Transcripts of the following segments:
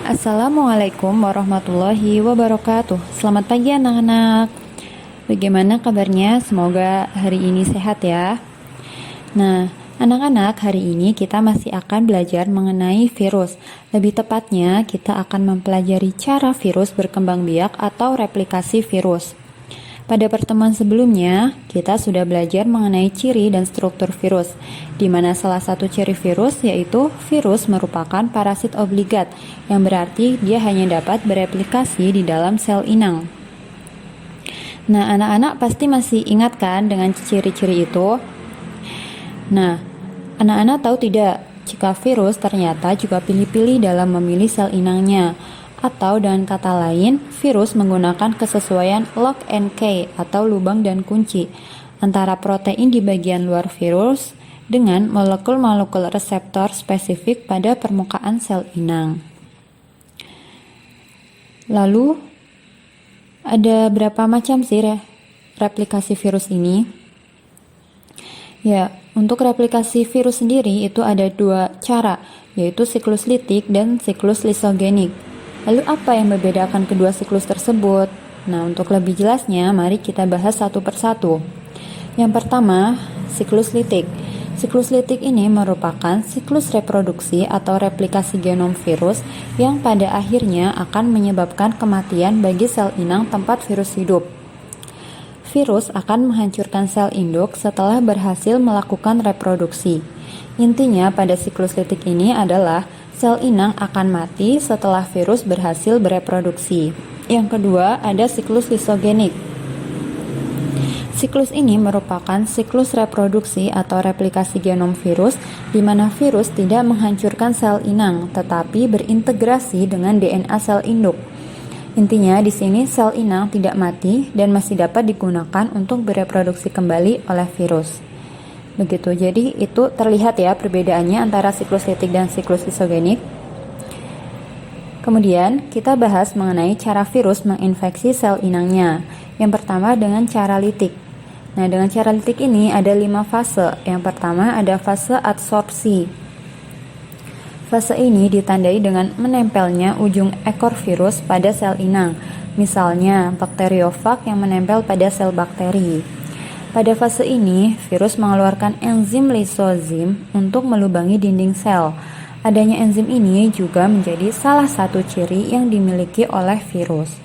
Assalamualaikum warahmatullahi wabarakatuh. Selamat pagi anak-anak. Bagaimana kabarnya? Semoga hari ini sehat ya. Nah, anak-anak, hari ini kita masih akan belajar mengenai virus. Lebih tepatnya, kita akan mempelajari cara virus berkembang biak atau replikasi virus. Pada pertemuan sebelumnya, kita sudah belajar mengenai ciri dan struktur virus, di mana salah satu ciri virus yaitu virus merupakan parasit obligat, yang berarti dia hanya dapat bereplikasi di dalam sel inang. Nah, anak-anak pasti masih ingat kan dengan ciri-ciri itu? Nah, anak-anak tahu tidak jika virus ternyata juga pilih-pilih dalam memilih sel inangnya? Atau dengan kata lain, virus menggunakan kesesuaian lock and key atau lubang dan kunci antara protein di bagian luar virus dengan molekul-molekul reseptor spesifik pada permukaan sel inang. Lalu, ada berapa macam sih replikasi virus ini? Ya, untuk replikasi virus sendiri itu ada dua cara, yaitu siklus litik dan siklus lisogenik. Lalu apa yang membedakan kedua siklus tersebut? Nah, untuk lebih jelasnya, mari kita bahas satu persatu. Yang pertama, siklus litik. Siklus litik ini merupakan siklus reproduksi atau replikasi genom virus yang pada akhirnya akan menyebabkan kematian bagi sel inang tempat virus hidup. Virus akan menghancurkan sel induk setelah berhasil melakukan reproduksi. Intinya pada siklus litik ini adalah sel inang akan mati setelah virus berhasil bereproduksi. Yang kedua, ada siklus lisogenik. Siklus ini merupakan siklus reproduksi atau replikasi genom virus di mana virus tidak menghancurkan sel inang tetapi berintegrasi dengan DNA sel induk. Intinya di sini sel inang tidak mati dan masih dapat digunakan untuk bereproduksi kembali oleh virus. Begitu, jadi itu terlihat ya perbedaannya antara siklus litik dan siklus lisogenik. Kemudian kita bahas mengenai cara virus menginfeksi sel inangnya. Yang pertama dengan cara litik. Nah, dengan cara litik ini ada 5 fase. Yang pertama ada fase adsorpsi. Fase ini ditandai dengan menempelnya ujung ekor virus pada sel inang. Misalnya bakteriofag yang menempel pada sel bakteri. Pada fase ini, virus mengeluarkan enzim lisozim untuk melubangi dinding sel. Adanya enzim ini juga menjadi salah satu ciri yang dimiliki oleh virus.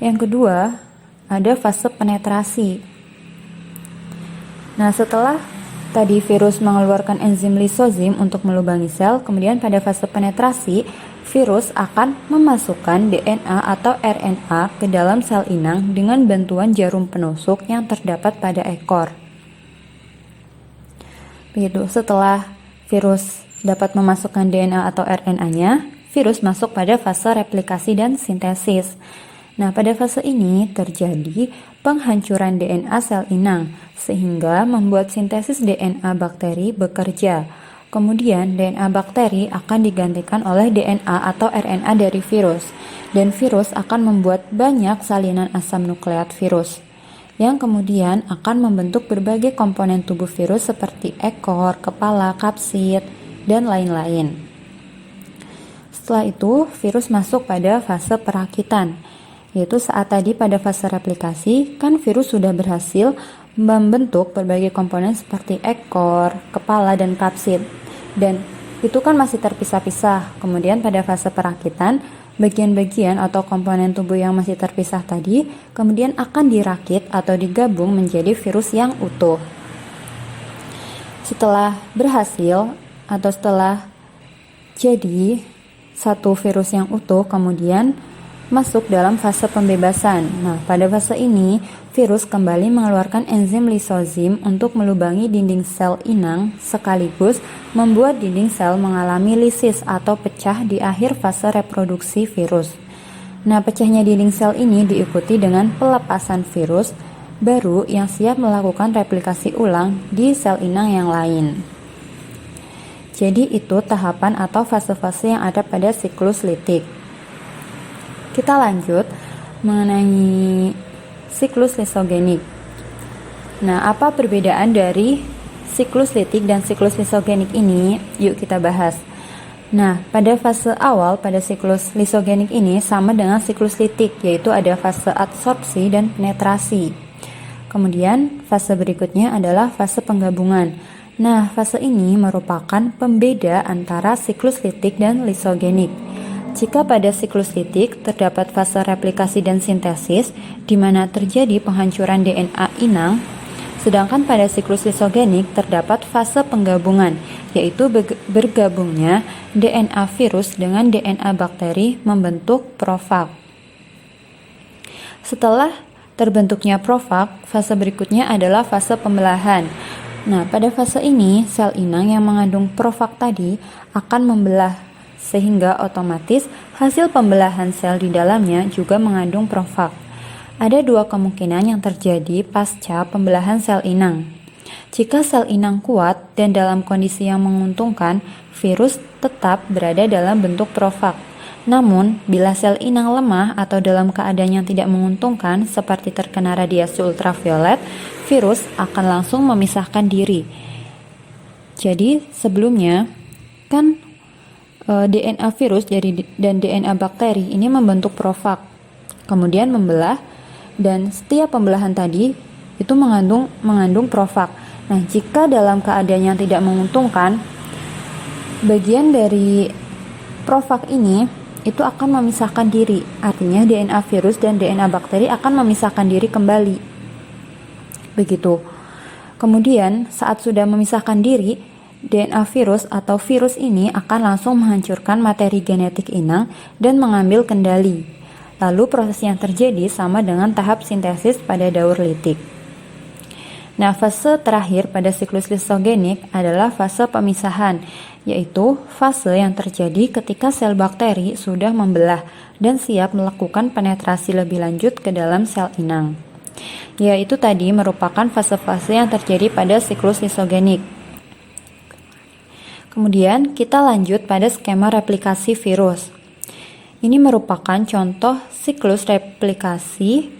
Yang kedua, ada fase penetrasi. Nah, setelah tadi virus mengeluarkan enzim lisozim untuk melubangi sel, kemudian pada fase penetrasi, virus akan memasukkan DNA atau RNA ke dalam sel inang dengan bantuan jarum penusuk yang terdapat pada ekor. Begitu, setelah virus dapat memasukkan DNA atau RNA-nya, virus masuk pada fase replikasi dan sintesis. Nah, pada fase ini terjadi penghancuran DNA sel inang, sehingga membuat sintesis DNA bakteri bekerja. Kemudian DNA bakteri akan digantikan oleh DNA atau RNA dari virus, dan virus akan membuat banyak salinan asam nukleat virus, yang kemudian akan membentuk berbagai komponen tubuh virus seperti ekor, kepala, kapsid, dan lain-lain. Setelah itu, virus masuk pada fase perakitan, yaitu saat tadi pada fase replikasi, kan virus sudah berhasil membentuk berbagai komponen seperti ekor, kepala, dan kapsid. Dan itu kan masih terpisah-pisah. Kemudian pada fase perakitan, bagian-bagian atau komponen tubuh yang masih terpisah tadi kemudian akan dirakit atau digabung menjadi virus yang utuh. Setelah berhasil atau setelah jadi satu virus yang utuh, kemudian masuk dalam fase pembebasan. Nah, pada fase ini, virus kembali mengeluarkan enzim lisozim untuk melubangi dinding sel inang sekaligus membuat dinding sel mengalami lisis atau pecah di akhir fase reproduksi virus. Nah, pecahnya dinding sel ini diikuti dengan pelepasan virus baru yang siap melakukan replikasi ulang di sel inang yang lain. Jadi itu tahapan atau fase-fase yang ada pada siklus litik. Kita lanjut mengenai siklus lisogenik. Nah, apa perbedaan dari siklus litik dan siklus lisogenik ini? Yuk kita bahas. Nah, pada fase awal pada siklus lisogenik ini sama dengan siklus litik, yaitu ada fase adsorpsi dan penetrasi. Kemudian, fase berikutnya adalah fase penggabungan. Nah, fase ini merupakan pembeda antara siklus litik dan lisogenik. Jika pada siklus litik terdapat fase replikasi dan sintesis, di mana terjadi penghancuran DNA inang, sedangkan pada siklus lisogenik terdapat fase penggabungan, yaitu bergabungnya DNA virus dengan DNA bakteri membentuk profag. Setelah terbentuknya profag, fase berikutnya adalah fase pembelahan. Nah, pada fase ini, sel inang yang mengandung profag tadi akan membelah, sehingga otomatis hasil pembelahan sel di dalamnya juga mengandung profag. Ada dua kemungkinan yang terjadi pasca pembelahan sel inang. Jika sel inang kuat dan dalam kondisi yang menguntungkan, virus tetap berada dalam bentuk profag. Namun, bila sel inang lemah atau dalam keadaan yang tidak menguntungkan, seperti terkena radiasi ultraviolet, virus akan langsung memisahkan diri. Jadi, sebelumnya kan DNA virus dan DNA bakteri ini membentuk profag, kemudian membelah, dan setiap pembelahan tadi itu mengandung profag. Nah, jika dalam keadaan yang tidak menguntungkan, bagian dari profag ini itu akan memisahkan diri. Artinya DNA virus dan DNA bakteri akan memisahkan diri kembali. Begitu. Kemudian, saat sudah memisahkan diri, DNA virus atau virus ini akan langsung menghancurkan materi genetik inang dan mengambil kendali. Lalu proses yang terjadi sama dengan tahap sintesis pada daur litik. Nah, fase terakhir pada siklus lisogenik adalah fase pemisahan, yaitu fase yang terjadi ketika sel bakteri sudah membelah dan siap melakukan penetrasi lebih lanjut ke dalam sel inang. Yaitu tadi merupakan fase-fase yang terjadi pada siklus lisogenik. Kemudian kita lanjut pada skema replikasi virus. Ini merupakan contoh siklus replikasi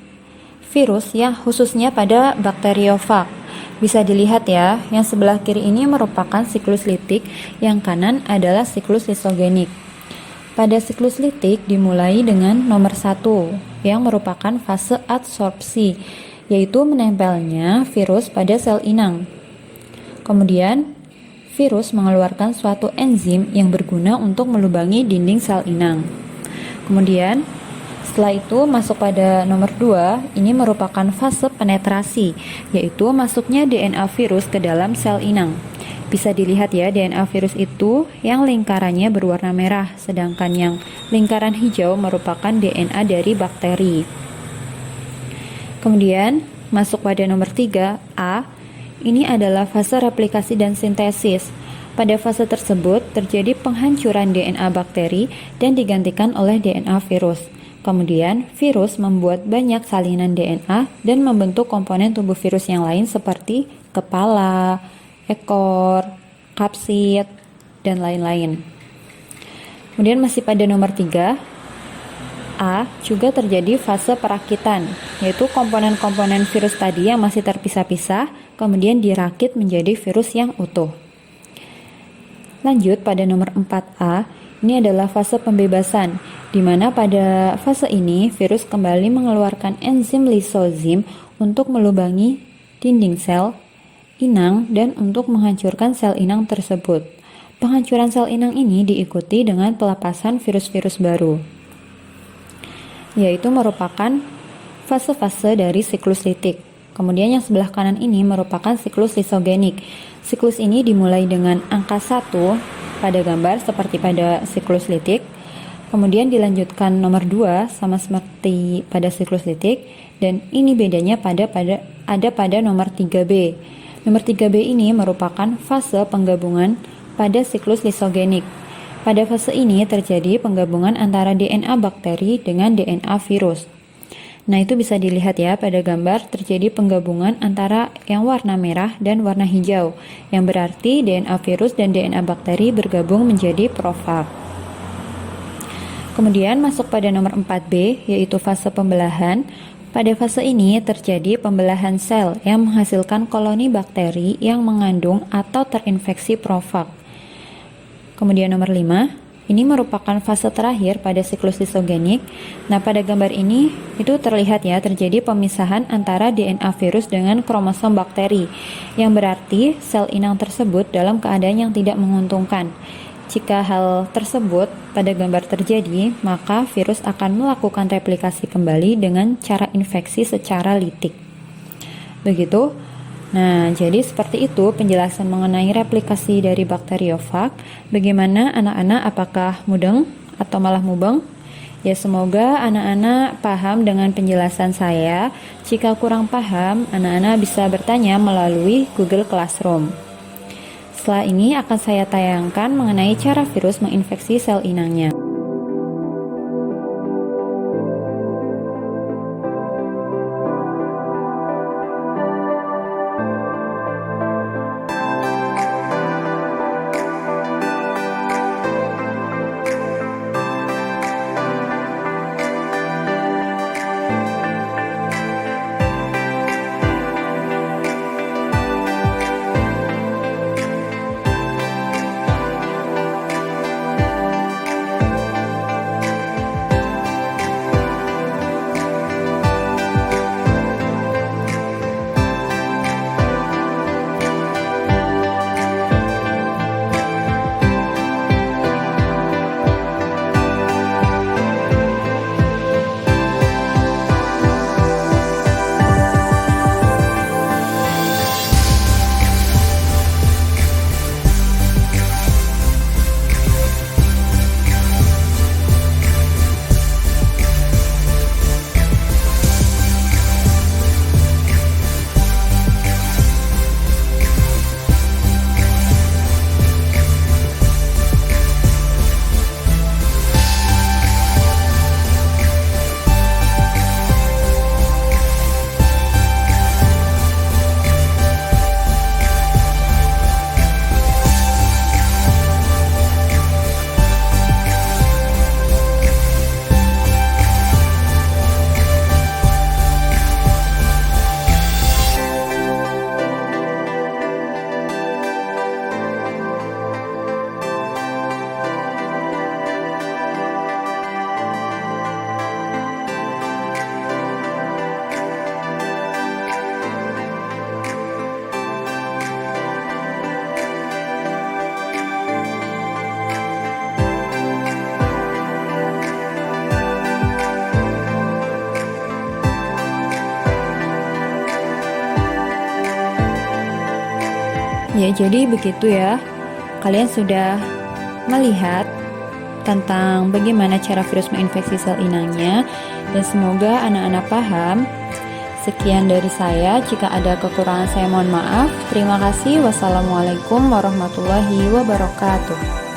virus yang khususnya pada bakteriofag. Bisa dilihat ya, yang sebelah kiri ini merupakan siklus litik, yang kanan adalah siklus lisogenik. Pada siklus litik dimulai dengan nomor 1, yang merupakan fase adsorpsi, yaitu menempelnya virus pada sel inang. Kemudian, virus mengeluarkan suatu enzim yang berguna untuk melubangi dinding sel inang. Kemudian, setelah itu masuk pada nomor 2, ini merupakan fase penetrasi, yaitu masuknya DNA virus ke dalam sel inang. Bisa dilihat ya, DNA virus itu yang lingkarannya berwarna merah, sedangkan yang lingkaran hijau merupakan DNA dari bakteri. Kemudian, masuk pada nomor 3, A, ini adalah fase replikasi dan sintesis. Pada fase tersebut terjadi penghancuran DNA bakteri dan digantikan oleh DNA virus. Kemudian, virus membuat banyak salinan DNA dan membentuk komponen tubuh virus yang lain seperti kepala, ekor, kapsid, dan lain-lain. Kemudian masih pada nomor 3, A, juga terjadi fase perakitan, yaitu komponen-komponen virus tadi yang masih terpisah-pisah, kemudian dirakit menjadi virus yang utuh. Lanjut pada nomor 4A, ini adalah fase pembebasan, di mana pada fase ini virus kembali mengeluarkan enzim lisozim untuk melubangi dinding sel inang dan untuk menghancurkan sel inang tersebut. Penghancuran sel inang ini diikuti dengan pelepasan virus-virus baru, yaitu merupakan fase-fase dari siklus litik. Kemudian yang sebelah kanan ini merupakan siklus lisogenik. Siklus ini dimulai dengan angka 1 pada gambar seperti pada siklus litik. Kemudian dilanjutkan nomor 2 sama seperti pada siklus litik, dan ini bedanya ada pada nomor 3B. Nomor 3B ini merupakan fase penggabungan pada siklus lisogenik. Pada fase ini terjadi penggabungan antara DNA bakteri dengan DNA virus. Nah, itu bisa dilihat ya pada gambar terjadi penggabungan antara yang warna merah dan warna hijau, yang berarti DNA virus dan DNA bakteri bergabung menjadi profag. Kemudian masuk pada nomor 4B, yaitu fase pembelahan. Pada fase ini terjadi pembelahan sel yang menghasilkan koloni bakteri yang mengandung atau terinfeksi profag. Kemudian nomor 5, ini merupakan fase terakhir pada siklus sistogenik. Nah, pada gambar ini itu terlihat ya terjadi pemisahan antara DNA virus dengan kromosom bakteri, yang berarti sel inang tersebut dalam keadaan yang tidak menguntungkan. Jika hal tersebut pada gambar terjadi, maka virus akan melakukan replikasi kembali dengan cara infeksi secara litik. Begitu. Nah, jadi seperti itu penjelasan mengenai replikasi dari bakteriofag. Bagaimana anak-anak, apakah mudeng atau malah mubeng? Ya, semoga anak-anak paham dengan penjelasan saya. Jika kurang paham, anak-anak bisa bertanya melalui Google Classroom. Setelah ini akan saya tayangkan mengenai cara virus menginfeksi sel inangnya. Ya, jadi begitu ya. Kalian sudah melihat tentang bagaimana cara virus menginfeksi sel inangnya, dan semoga anak-anak paham. Sekian dari saya. Jika ada kekurangan saya mohon maaf. Terima kasih. Wassalamualaikum warahmatullahi wabarakatuh.